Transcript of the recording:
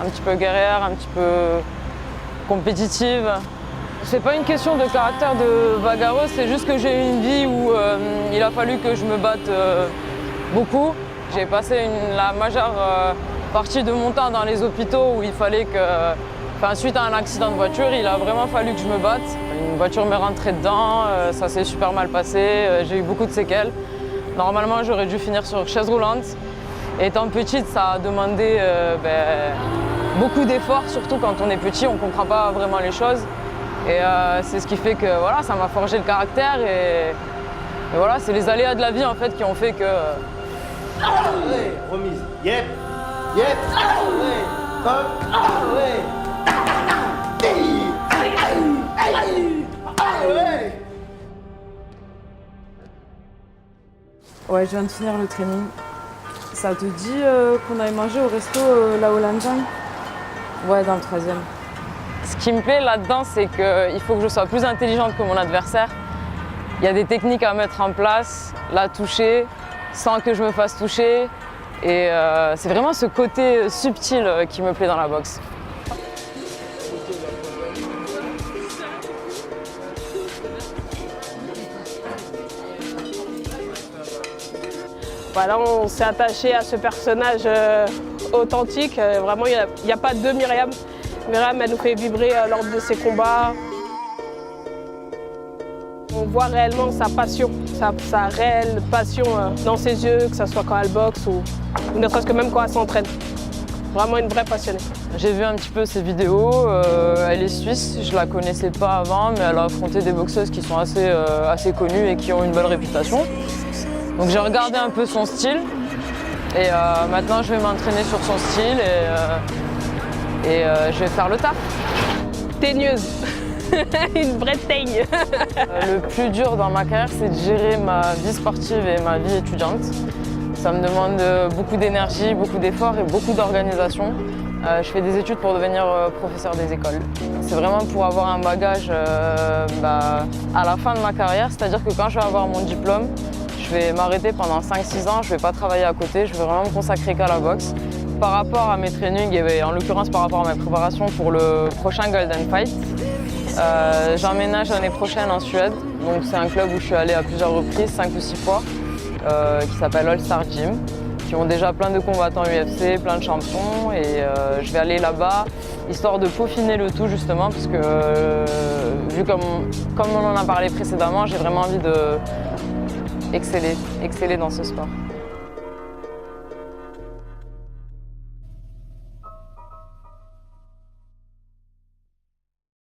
un petit peu guerrière, un petit peu compétitive. C'est pas une question de caractère de bagarreuse, c'est juste que j'ai eu une vie où il a fallu que je me batte beaucoup. J'ai passé la majeure partie de mon temps dans les hôpitaux où il fallait que, suite à un accident de voiture, il a vraiment fallu que je me batte. Une voiture m'est rentrée dedans, ça s'est super mal passé, j'ai eu beaucoup de séquelles. Normalement, j'aurais dû finir sur chaise roulante. Et étant petite, ça a demandé beaucoup d'efforts, surtout quand on est petit, on ne comprend pas vraiment les choses. Et c'est ce qui fait que voilà, ça m'a forgé le caractère. Et voilà, c'est les aléas de la vie en fait qui ont fait que... Ouais, remise. Yep. Yep. Ouais. Hop. Ouais. Ouais, je viens de finir le training. Ça te dit qu'on aille manger au resto là au Lanjang? Ouais, dans le 3e. Ce qui me plaît là-dedans, c'est qu'il faut que je sois plus intelligente que mon adversaire. Il y a des techniques à mettre en place, la toucher, sans que je me fasse toucher. Et c'est vraiment ce côté subtil qui me plaît dans la boxe. Voilà, on s'est attaché à ce personnage authentique. Vraiment, il n'y a pas de Myriam. Myriam, elle nous fait vibrer lors de ses combats. On voit réellement sa passion, sa réelle passion dans ses yeux, que ce soit quand elle boxe ou ne serait-ce que même quand elle s'entraîne. Vraiment une vraie passionnée. J'ai vu un petit peu ses vidéos, elle est suisse, je la connaissais pas avant, mais elle a affronté des boxeuses qui sont assez connues et qui ont une bonne réputation. Donc j'ai regardé un peu son style et maintenant je vais m'entraîner sur son style et je vais faire le taf. Teigneuse, une vraie teigne. Le plus dur dans ma carrière, c'est de gérer ma vie sportive et ma vie étudiante. Ça me demande beaucoup d'énergie, beaucoup d'efforts et beaucoup d'organisation. Je fais des études pour devenir professeur des écoles. C'est vraiment pour avoir un bagage à la fin de ma carrière, c'est-à-dire que quand je vais avoir mon diplôme, je vais m'arrêter pendant 5-6 ans, je ne vais pas travailler à côté, je vais vraiment me consacrer qu'à la boxe. Par rapport à mes trainings et en l'occurrence par rapport à mes préparations pour le prochain Golden Fight, j'emménage l'année prochaine en Suède. Donc c'est un club où je suis allée à plusieurs reprises, 5 ou 6 fois, qui s'appelle All Star Gym, qui ont déjà plein de combattants UFC, plein de champions. Et je vais aller là-bas, histoire de peaufiner le tout justement, parce que vu comme on en a parlé précédemment, j'ai vraiment envie de exceller dans ce sport.